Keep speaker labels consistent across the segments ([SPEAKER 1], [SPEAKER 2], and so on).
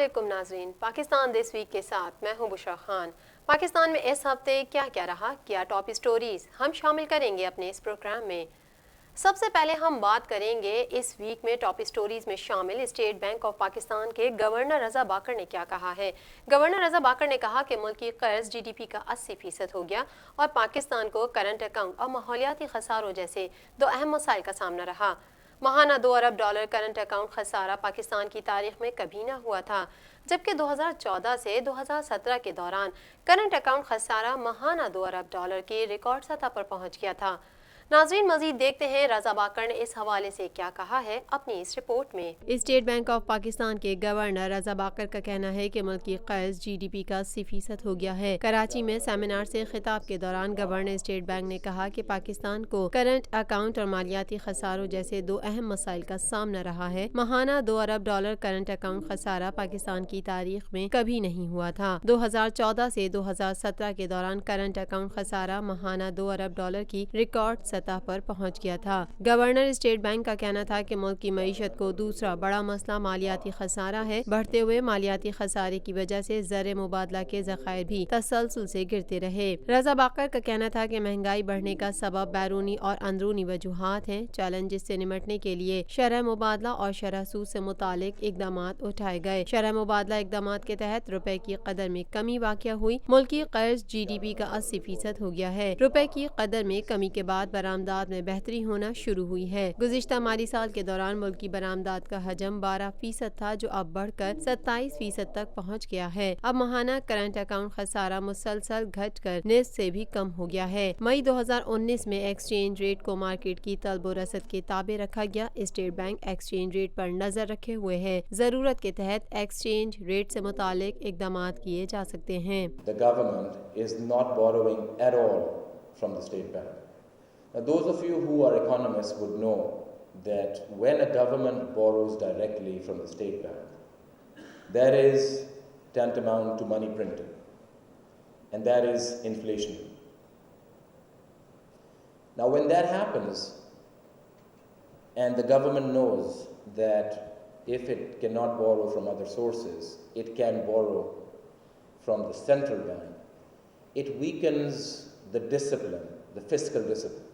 [SPEAKER 1] अस्सलामुअलैकुम नाजरीन, Pakistan this week के साथ मैं हूं बुशरा खान। पाकिस्तान में इस हफ्ते क्या क्या रहा, क्या टॉप स्टोरीज हम शामिल करेंगे अपने इस प्रोग्राम में। सबसे पहले हम बात करेंगे इस वीक में टॉप स्टोरीज में शामिल स्टेट बैंक ऑफ पाकिस्तान के गवर्नर रजा बाकर ने क्या कहा है। गवर्नर रजा बाकर ने कहा कि मुल्क की कर्ज GDP का 80% हो गया और पाकिस्तान को करंट अकाउंट और माहौलियाती खसारों जैसे दो अहम मसाइल का सामना रहा। माहाना $2 अरब करंट अकाउंट खसारा पाकिस्तान की तारीख में कभी ना हुआ था, जबकि 2014 से 2017 के दौरान करंट अकाउंट खसारा माहाना $2 अरब की रिकॉर्ड सतह पर पहुंच गया था। नाज़रीन, मजीद देखते हैं रजा बाकर ने इस हवाले से क्या कहा है अपनी इस रिपोर्ट में। स्टेट बैंक ऑफ पाकिस्तान के गवर्नर रजा बाकर का कहना है कि मुल्क की कर्ज GDP का 80% हो गया है। कराची में सेमिनार से खिताब के दौरान गवर्नर स्टेट बैंक ने कहा कि पाकिस्तान को करंट अकाउंट और मालियाती खसारों जैसे दो अहम मसाइल का सामना रहा है। माहाना $2 अरब करंट अकाउंट खसारा पाकिस्तान की तारीख में कभी नहीं हुआ था। 2014 से 2017 के दौरान करंट अकाउंट खसारा माहाना $2 अरब की रिकॉर्ड सतह पर पहुंच गया था। गवर्नर स्टेट बैंक का कहना था कि मुल्क की मईशत को दूसरा बड़ा मसला मालियाती खसारा है। बढ़ते हुए मालियाती खसारे की वजह से ज़र मुबादला के ज़खायर भी तसलसल से गिरते रहे। रजा बाकर का कहना था कि महंगाई बढ़ने का सबब बैरूनी और अंदरूनी वजूहात हैं। चैलेंजेस से निमटने के लिए शरह मुबादला और शरह सूद से मुतालिक इकदाम उठाए गए। शरह मुबादला इकदाम के तहत रुपए की कदर में कमी वाक़या हुई। मुल्क की कर्ज GDP का 80% हो गया है। रुपए की कदर में कमी के बाद बरामदात में बेहतरी होना शुरू हुई है। गुज़िश्ता माली साल के दौरान मुल्क की बरामदात का हजम 12% था, जो अब बढ़कर 27% तक पहुँच गया है। अब माहाना करंट अकाउंट खसारा मुसलसल घट कर निस्फ से भी कम हो गया है। मई 2019 में एक्सचेंज रेट को मार्केट की तलब व रसद के ताबे रखा गया। स्टेट बैंक एक्सचेंज रेट पर नजर रखे हुए है। जरूरत के तहत एक्सचेंज रेट से मुतालिक इकदाम किए जा सकते हैं।
[SPEAKER 2] The government is not borrowing at all from the state bank. Now, those of you who are economists would know that when a government borrows directly from the state bank, that is tantamount to money printing, and that is inflationary. Now, when that happens, and the government knows that if it cannot borrow from other sources, it can borrow from the central bank, it weakens the discipline, the fiscal discipline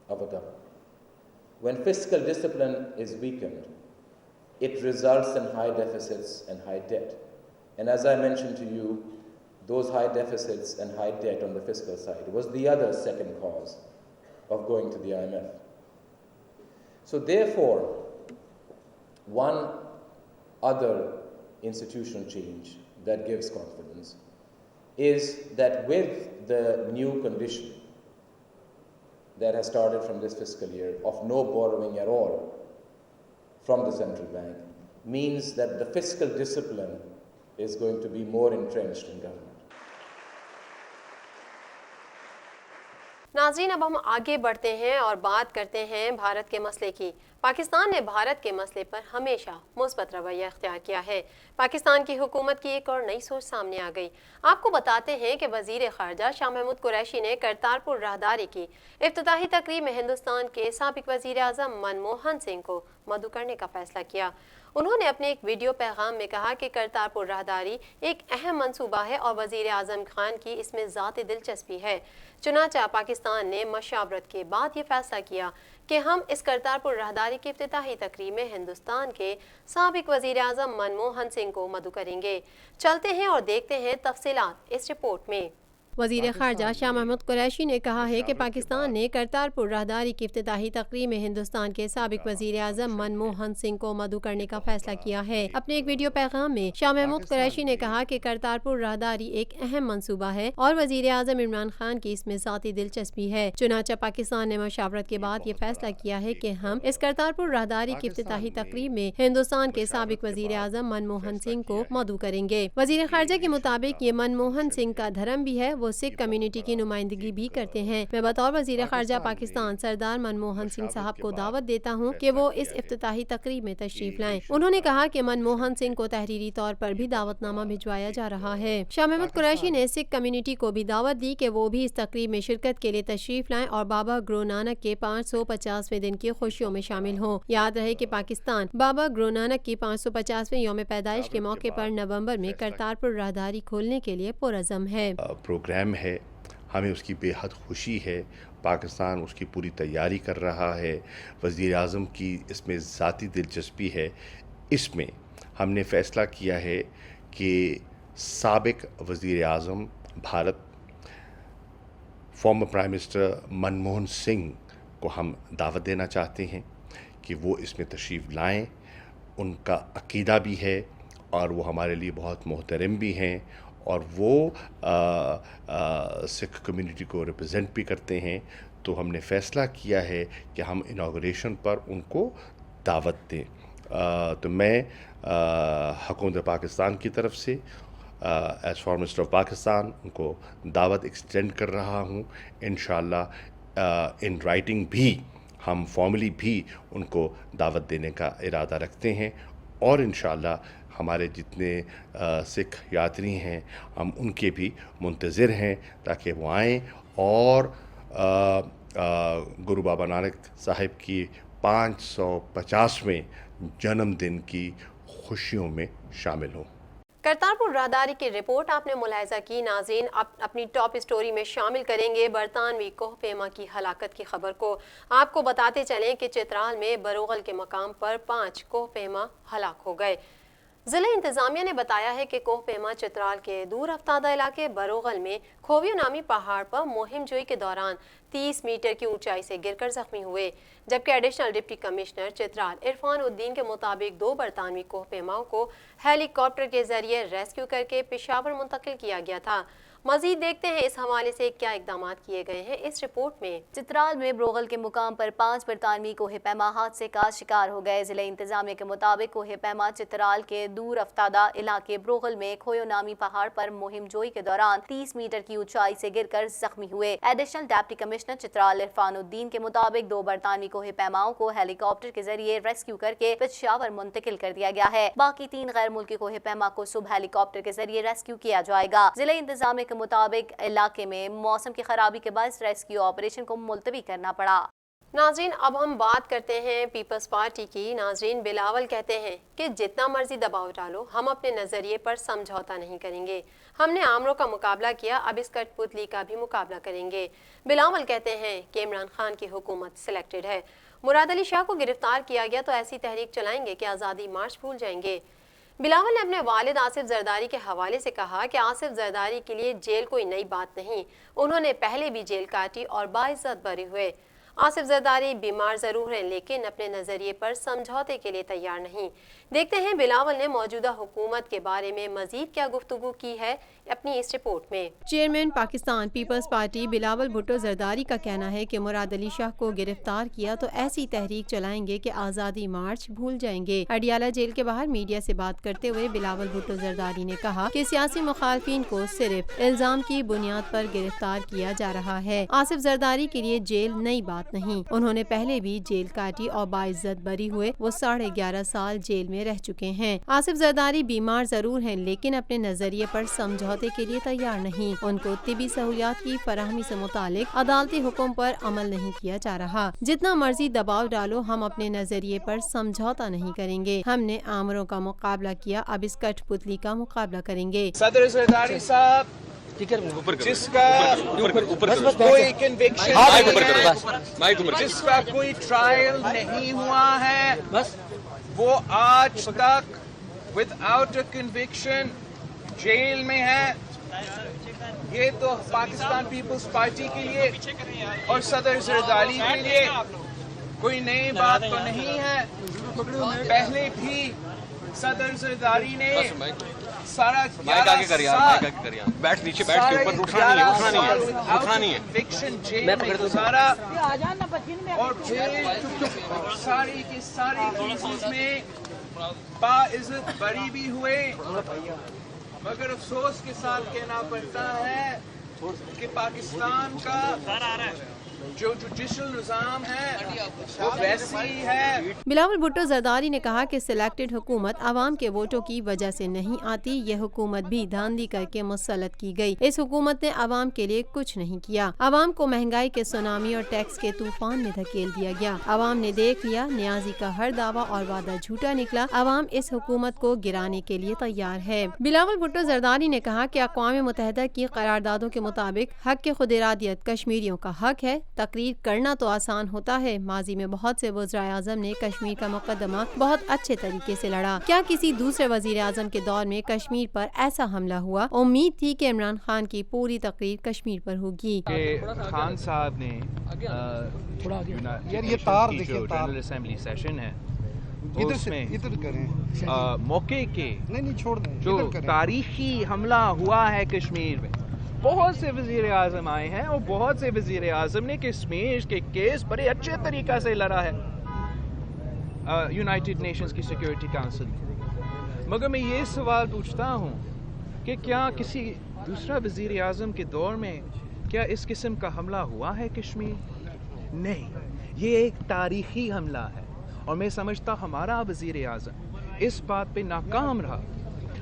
[SPEAKER 2] of a government. When fiscal discipline is weakened, it results in high deficits and high debt. And as I mentioned to you, those high deficits and high debt on the fiscal side was the other second cause of going to the IMF. So therefore, one other institutional change that gives confidence is that with the new condition that has started from this fiscal year of no borrowing at all from the central bank, means that the fiscal discipline is going to be more entrenched in government.
[SPEAKER 1] नाज़रीन, अब हम आगे बढ़ते हैं और बात करते हैं भारत के मसले की। पाकिस्तान ने भारत के मसले पर हमेशा मुस्बत रवैया इख्तियार किया है। पाकिस्तान की हुकूमत की एक और नई सोच सामने आ गई। आपको बताते हैं कि वज़ीर ख़ारजा शाह महमूद कुरैशी ने करतारपुर राहदारी की इफ्तिताही तकरीब में हिंदुस्तान के साबिक़ वज़ीर आज़म मनमोहन सिंह को मदऊ करने का फैसला किया। उन्होंने अपने एक वीडियो पैगाम में कहा कि करतारपुर राहदारी एक अहम मंसूबा है और वज़ीर आज़म खान की इसमें ज़ाती दिलचस्पी है। चुनांचे पाकिस्तान ने मशावरत के बाद ये फैसला किया कि हम इस करतारपुर राहदारी की इफ्तिताही तकरीब में हिंदुस्तान के साबिक़ वज़ीर आज़म मनमोहन सिंह को मदऊ करेंगे। चलते हैं और देखते हैं तफसीलात इस रिपोर्ट में। वज़ीर ख़ारजा शाह महमूद कुरैशी ने कहा है कि पाकिस्तान ने करतारपुर राहदारी की इफ्तिताही तकरीब में हिंदुस्तान के साबिक़ वज़ीर आज़म मनमोहन सिंह को मदऊ करने का फैसला किया है। अपने एक वीडियो पैगाम में शाह महमूद कुरैशी ने कहा कि करतारपुर राहदारी एक अहम मंसूबा है और वज़ीर आज़म इमरान खान की इसमें ज़ाती दिलचस्पी है। चुनांचे पाकिस्तान ने मशावरत के बाद ये फैसला किया है कि हम इस करतारपुर राहदारी की इफ्तिताही तकरीब में हिंदुस्तान के साबिक़ वज़ीर आज़म मनमोहन सिंह को मदऊ करेंगे। वज़ीर ख़ारजा के मुताबिक ये मनमोहन सिंह का धर्म भी है। وہ سکھ کمیونٹی کی نمائندگی بھی کرتے ہیں۔ میں بطور وزیر خارجہ پاکستان سردار منموہن سنگھ صاحب کو دعوت دیتا ہوں کہ وہ اس افتتاحی تقریب میں تشریف لائیں۔ انہوں نے کہا کہ منموہن سنگھ کو تحریری طور پر بھی دعوت نامہ بھجوایا جا رہا ہے۔ شاہ محمود قریشی نے سکھ کمیونٹی کو بھی دعوت دی کہ وہ بھی اس تقریب میں شرکت کے لیے تشریف لائیں اور بابا گرو نانک کے 550ویں دن کی خوشیوں میں شامل ہوں۔ یاد رہے کہ پاکستان بابا گرو نانک کی 550ویں یوم پیدائش کے موقع پر نومبر میں کرتارپور راہداری کھولنے کے لیے پرعزم ہے۔
[SPEAKER 3] پروگرام ہے، ہمیں اس کی بے حد خوشی ہے، پاکستان اس کی پوری تیاری کر رہا ہے، وزیر اعظم کی اس میں ذاتی دلچسپی ہے۔ اس میں ہم نے فیصلہ کیا ہے کہ سابق وزیر اعظم Bharat former prime minister Manmohan Singh کو ہم دعوت دینا چاہتے ہیں کہ وہ اس میں تشریف لائیں۔ ان کا عقیدہ بھی ہے اور وہ ہمارے لیے بہت محترم بھی ہیں اور وہ سکھ کمیونٹی کو ریپرزینٹ بھی کرتے ہیں، تو ہم نے فیصلہ کیا ہے کہ ہم انوگریشن پر ان کو دعوت دیں۔ تو میں حکومت پاکستان کی طرف سے as former minister of Pakistan ان کو دعوت ایکسٹینڈ کر رہا ہوں۔ انشاءاللہ ان رائٹنگ بھی ہم فارملی بھی ان کو دعوت دینے کا ارادہ رکھتے ہیں، اور انشاءاللہ ہمارے جتنے سکھ یاتری ہیں ہم ان کے بھی منتظر ہیں تاکہ وہ آئیں اور گرو بابا نانک صاحب کی 550ویں جنم دن کی خوشیوں میں شامل ہوں۔
[SPEAKER 1] کرتارپور راہداری کی رپورٹ آپ نے ملاحظہ کی۔ ناظرین اپنی ٹاپ اسٹوری میں شامل کریں گے برطانوی کوہ پیما کی ہلاکت کی خبر کو۔ آپ کو بتاتے چلیں کہ چترال میں بروغل کے مقام پر 5 کوہ پیما ہلاک ہو گئے۔ ضلع انتظامیہ نے بتایا ہے کہ کوہ پیما چترال کے دور افتادہ علاقے بروغل میں کھوویو نامی پہاڑ پر مہم جوئی کے دوران 30 میٹر کی اونچائی سے گر کر زخمی ہوئے، جبکہ additional deputy commissioner Chitral Irfan الدین کے مطابق 2 برطانوی کوہ پیماؤں کو ہیلی کاپٹر کے ذریعے ریسکیو کر کے پشاور منتقل کیا گیا تھا۔ مزید دیکھتے ہیں اس حوالے سے کیا اقدامات کیے گئے ہیں اس رپورٹ میں۔
[SPEAKER 4] چترال میں بروغل کے مقام پر 5 برطانوی کوہ پیما حادثے کا شکار ہو گئے۔ ضلع انتظامیہ کے مطابق کوہ پیما چترال کے دور افتادہ علاقے بروغل میں کھوویو نامی پہاڑ پر مہم جوئی کے دوران 30 میٹر کی اونچائی سے گر کر زخمی ہوئے۔ Additional deputy commissioner Chitral Irfan الدین کے مطابق 2 برطانوی کوہ پیماؤں کو ہیلی کاپٹر کے ذریعے ریسکیو کر کے پشاور منتقل کر دیا گیا ہے۔ باقی 3 غیر ملکی کوہ پیما کو صبح ہیلی کاپٹر کے ذریعے ریسکیو کیا جائے گا۔ ضلع انتظامیہ کے مطابق علاقے میں موسم کی خرابی کے باعث ریسکیو آپریشن کو ملتوی کرنا پڑا۔
[SPEAKER 1] ناظرین اب ہم بات کرتے ہیں پیپلز پارٹی کی۔ ناظرین بلاول کہتے ہیں کہ جتنا مرضی دباؤ ڈالو ہم اپنے نظریے پر سمجھوتا نہیں کریں گے۔ ہم نے آمروں کا مقابلہ کیا، اب اس کٹ پتلی کا بھی مقابلہ کریں گے۔ بلاول کہتے ہیں کہ عمران خان کی حکومت سلیکٹڈ ہے، مراد علی شاہ کو گرفتار کیا گیا تو ایسی تحریک چلائیں گے کہ آزادی مارچ بھول جائیں گے۔ بلاول نے اپنے والد آصف زرداری کے حوالے سے کہا کہ آصف زرداری کے لیے جیل کوئی نئی بات نہیں، انہوں نے پہلے بھی جیل کاٹی اور باعزت بری ہوئے۔ آصف زرداری بیمار ضرور ہیں لیکن اپنے نظریے پر سمجھوتے کے لیے تیار نہیں۔ دیکھتے ہیں بلاول نے موجودہ حکومت کے بارے میں مزید کیا گفتگو کی ہے اپنی اس رپورٹ میں۔ Chairman Pakistan peoples party Bilawal Bhutto Zardari کا کہنا ہے کہ مراد علی شاہ کو گرفتار کیا تو ایسی تحریک چلائیں گے کہ آزادی مارچ بھول جائیں گے۔ اڈیالہ جیل کے باہر میڈیا سے بات کرتے ہوئے بلاول بھٹو زرداری نے کہا کہ سیاسی مخالفین کو صرف الزام کی بنیاد پر گرفتار کیا جا رہا ہے۔ آصف زرداری کے لیے جیل نئی بات نہیں، انہوں نے پہلے بھی جیل کاٹی اور باعزت بری ہوئے، وہ 11.5 سال جیل میں رہ چکے ہیں۔ آصف زرداری بیمار ضرور ہیں لیکن اپنے نظریے پر سمجھوتے کے لیے تیار نہیں، ان کو طبی سہولیات کی فراہمی سے متعلق عدالتی حکم پر عمل نہیں کیا جا رہا۔ جتنا مرضی دباؤ ڈالو ہم اپنے نظریے پر سمجھوتا نہیں کریں گے۔ ہم نے آمروں کا مقابلہ کیا، اب اس کٹ پتلی کا مقابلہ کریں گے۔
[SPEAKER 5] صدر زرداری صاحب جس کا کوئی کنوکشن جس کا کوئی ٹرائل نہیں ہوا ہے وہ آج تک without a conviction jail میں ہے۔ یہ تو پاکستان پیپلز پارٹی کے لیے اور صدر زرداری کے لیے کوئی نئی بات تو نہیں ہے۔ پہلے بھی صدر زرداری نے سارا 11 فکشن جیل میں گزارا اور ساری کی ساری کیسز میں باعزت بری بھی ہوئے، مگر افسوس کے ساتھ کہنا پڑتا ہے पाकिस्तान का जो जुडिशल निज़ाम है वो वैसी ही है।
[SPEAKER 1] बिलावल भुट्टो जरदारी ने कहा कि सिलेक्टेड हुकूमत आवाम के वोटों की वजह से नहीं आती, ये हुकूमत भी धांधली करके मुसल्लत की गई। इस हुकूमत ने आवाम के लिए कुछ नहीं किया। आवाम को महंगाई के सुनामी और टैक्स के तूफान में धकेल दिया गया। आवाम ने देख लिया, न्याजी का हर दावा और वादा झूठा निकला। आवाम इस हुकूमत को गिराने के लिए तैयार है। बिलावल भुट्टो जरदारी ने कहा कि अक़वाम मुत्तहिदा की करारदादों के मुताबिक हक के खुद इरादियत कश्मीरियों का हक है। तकरीर करना तो आसान होता है, माजी में बहुत से वज़ीर आज़म ने कश्मीर का मुकदमा बहुत अच्छे तरीके से लड़ा। क्या किसी दूसरे वज़ीर आज़म के दौर में कश्मीर पर ऐसा हमला हुआ? उम्मीद थी कि इमरान खान की पूरी तकरीर कश्मीर पर होगी।
[SPEAKER 5] खान साहब ने यार ये तार देखिए, जनरल असेंबली सेशन है
[SPEAKER 6] इधर करें
[SPEAKER 5] मौके के
[SPEAKER 6] नहीं छोड़ दें,
[SPEAKER 5] जो तारीखी हमला हुआ है कश्मीर में, बहुत से वज़ीर आज़म आए हैं और बहुत से वज़ीर आज़म ने कश्मीर के केस बड़े अच्छे तरीक़ा से लड़ा है यूनाइटेड नेशंस की सिक्योरिटी काउंसिल में। मगर मैं ये सवाल पूछता हूँ कि क्या किसी दूसरा वज़ीर आज़म के दौर में क्या इस किस्म का हमला हुआ है कश्मीर? नहीं, ये एक तारीख़ी हमला है और मैं समझता हमारा वज़ीर आज़म इस बात पे नाकाम रहा।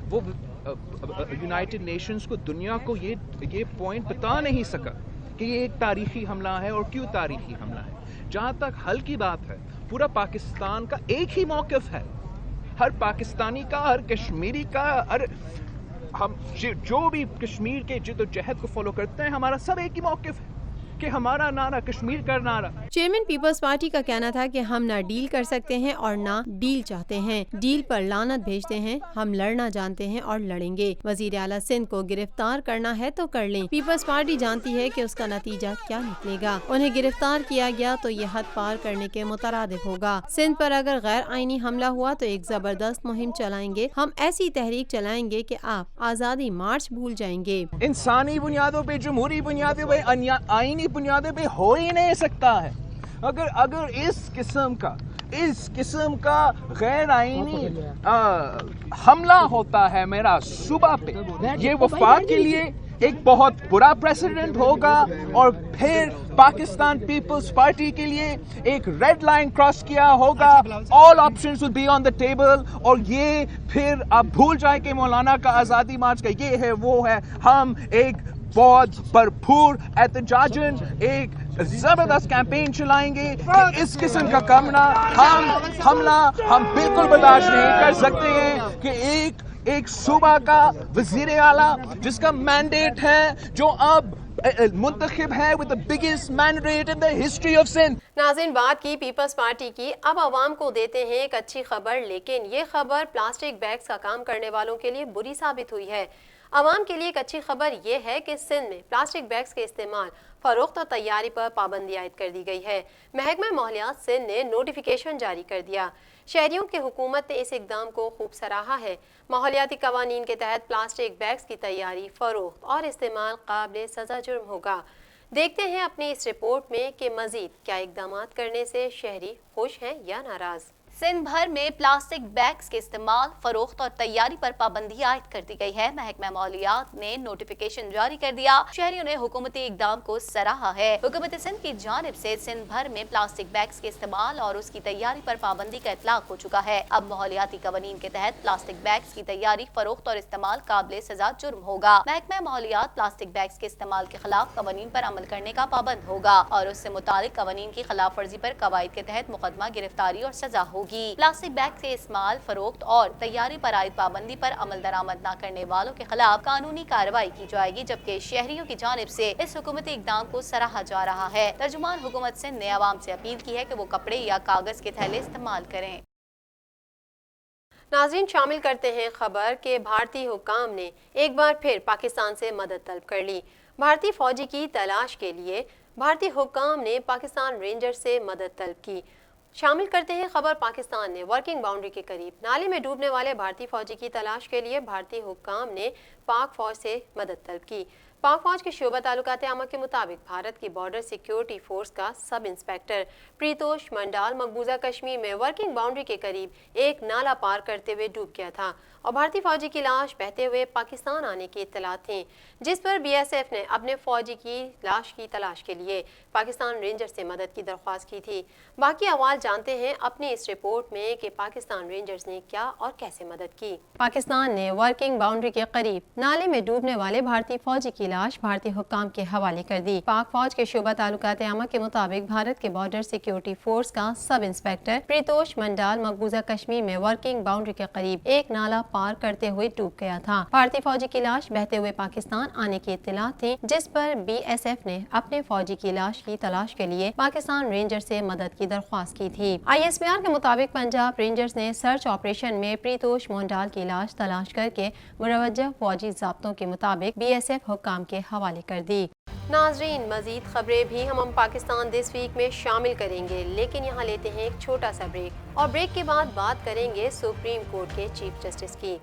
[SPEAKER 5] वो यूनाइटेड नेशंस को, दुनिया को ये पॉइंट बता नहीं सका कि ये एक तारीख़ी हमला है और क्यों तारीख़ी हमला है। जहाँ तक हल की बात है, पूरा पाकिस्तान का एक ही मौक़िफ़ है, हर पाकिस्तानी का, हर कश्मीरी का, हर हम जो भी कश्मीर के जिद्दोजहद को फॉलो करते हैं, हमारा सब एक ही मौक़िफ़ है कि हमारा नारा कश्मीर का नारा।
[SPEAKER 1] चेयरमैन पीपल्स पार्टी का कहना था कि हम ना डील कर सकते हैं और ना डील चाहते हैं। डील पर लानत भेजते हैं, हम लड़ना जानते हैं और लड़ेंगे। वजीर आला सिंध को गिरफ्तार करना है तो कर लें। पीपल्स पार्टी जानती है कि उसका नतीजा क्या निकलेगा। उन्हें गिरफ्तार किया गया तो ये हद पार करने के मुतरादिफ होगा। सिंध पर अगर गैर आईनी हमला हुआ तो एक जबरदस्त मुहिम चलाएंगे। हम ऐसी तहरीक चलाएंगे कि आप आज़ादी मार्च भूल जाएंगे।
[SPEAKER 5] इंसानी बुनियादों पे, जमहूरी बुनियादों पे, आईनी बुनियादों पे हो ही नहीं सकता है। अगर इस किस्म का गैर आईनी हमला होता है मेरा सूबा पे, ये वफाक के लिए एक बहुत बुरा प्रेसिडेंट होगा और फिर पाकिस्तान पीपल्स पार्टी के लिए एक रेड लाइन क्रॉस किया होगा। All options will be on the table और ये फिर आप भूल जाए कि मौलाना का आज़ादी मार्च का ये है वो है। हम एक बहुत भरपूर एहतजाजन एक जबरदस्त कैंपेन चलाएंगे कि इस किस्म का हमला हम बिल्कुल बर्दाश्त नहीं कर सकते हैं कि एक सूबा का वजीर आला जिसका मैंडेट है, जो अब मुंतखब है with the biggest mandate in the history of Sindh।
[SPEAKER 1] नाज़रीन, बात की पीपल्स पार्टी की, अब आवाम को देते हैं एक अच्छी खबर, लेकिन ये खबर प्लास्टिक बैग्स का काम करने वालों के लिए बुरी साबित हुई है। आवाम के लिए एक अच्छी खबर यह है कि सिंध में प्लास्टिक बैग्स के इस्तेमाल, फरोख्त और तैयारी पर पाबंदी आयद कर दी गई है। महकमा माहौलियात सिंध ने नोटिफिकेशन जारी कर दिया। शहरियों की हुकूमत ने इस इकदाम को खूब सराहा है। माहौलियाती कवानीन के तहत प्लास्टिक बैग्स की तैयारी, फरोख्त और इस्तेमाल काबिल सज़ा जुर्म होगा। देखते हैं अपनी इस रिपोर्ट में कि मज़ीद क्या इकदाम करने से शहरी खुश हैं या नाराज़।
[SPEAKER 4] सिंध भर में प्लास्टिक बैग्स के इस्तेमाल, फरोख्त और तैयारी पर पाबंदी आयद कर दी गई है। महकमा माहौलियात ने नोटिफिकेशन जारी कर दिया। शहरियों ने हुकूमती इकदाम को सराहा है। हुकूमत सिंध की जानिब से सिंध भर में प्लास्टिक बैग्स के इस्तेमाल और उसकी तैयारी पर पाबंदी का इतलाक हो चुका है। अब माहौलियाती कवानीन के तहत प्लास्टिक बैग्स की तैयारी, फरोख्त और इस्तेमाल काबिल सजा जुर्म होगा। महकमा माहौलियात प्लास्टिक बैग्स के इस्तेमाल के खिलाफ कवानीन पर अमल करने का पाबंद होगा और उससे मुतालिक कवानीन की खिलाफ वर्जी पर कवायद के तहत मुकदमा, गिरफ्तारी और सजा होगी। प्लास्टिक बैग के इस्तेमाल, फरोख्त और तैयारी पर आयद पाबंदी पर अमल दरामद न करने वालों के खिलाफ कानूनी कार्रवाई की जाएगी, जबकि शहरियों की जानिब से इस हुकूमती इकदाम को सराहा जा रहा है। तर्जुमान हुकूमत सिंध ने आवाम से अपील की है कि वो कपड़े या कागज के थैले इस्तेमाल करें।
[SPEAKER 1] नाज़रीन, शामिल करते हैं खबर के भारतीय हुक्काम ने एक बार फिर पाकिस्तान से मदद तलब कर ली। भारतीय फौजी की तलाश के लिए भारतीय हुक्काम ने पाकिस्तान रेंजर से मदद तलब की। शामिल करते हैं खबर, पाकिस्तान ने वर्किंग बाउंड्री के करीब नाले में डूबने वाले भारतीय फौजी की तलाश के लिए भारतीय हुक्काम ने पाक फौज से मदद तलब की। पाक फौज के शोबा ताल्लुकात आमा के मुताबिक भारत की बॉर्डर सिक्योरिटी फोर्स का सब इंस्पेक्टर प्रीतोष मंडाल मकबूजा कश्मीर में वर्किंग बाउंड्री के करीब एक नाला पार करते हुए डूब गया था। और भारतीय फौजी की लाश बहते हुए पाकिस्तान आने की इत्तलात थी, जिस पर BSF ने अपने फौजी की लाश की तलाश के लिए पाकिस्तान रेंजर से मदद की दरख्वास्त की थी। बाकी अहवाल जानते हैं अपनी इस रिपोर्ट में कि पाकिस्तान रेंजर्स ने क्या और कैसे मदद की। पाकिस्तान ने वर्किंग बाउंड्री के करीब नाले में डूबने वाले भारतीय फौजी की लाश भारतीय हुक्काम के हवाले कर दी। पाक फौज के शोबा ताल्लुकात आमा के मुताबिक भारत के बॉर्डर सिक्योरिटी फोर्स का सब इंस्पेक्टर प्रीतोष मंडाल मकबूजा कश्मीर में वर्किंग बाउंड्री के करीब एक नाला पार करते हुए डूब गया था। भारतीय फौजी की लाश बहते हुए पाकिस्तान आने की इत्तला थी, जिस पर BSF ने अपने फौजी की लाश की तलाश के लिए पाकिस्तान रेंजर से मदद की दरख्वास्त की थी। ISPR के मुताबिक पंजाब रेंजर्स ने सर्च ऑपरेशन में प्रीतोष मंडाल की लाश तलाश करके मुरवज्जा फौजी ज़ाब्तों के मुताबिक BSF हुक्काम के हवाले कर दी। नाजरीन, मजीद खबरें भी हम पाकिस्तान दिस वीक में शामिल करेंगे, लेकिन यहाँ लेते हैं एक छोटा सा ब्रेक और ब्रेक के बाद बात करेंगे सुप्रीम कोर्ट के चीफ जस्टिस की।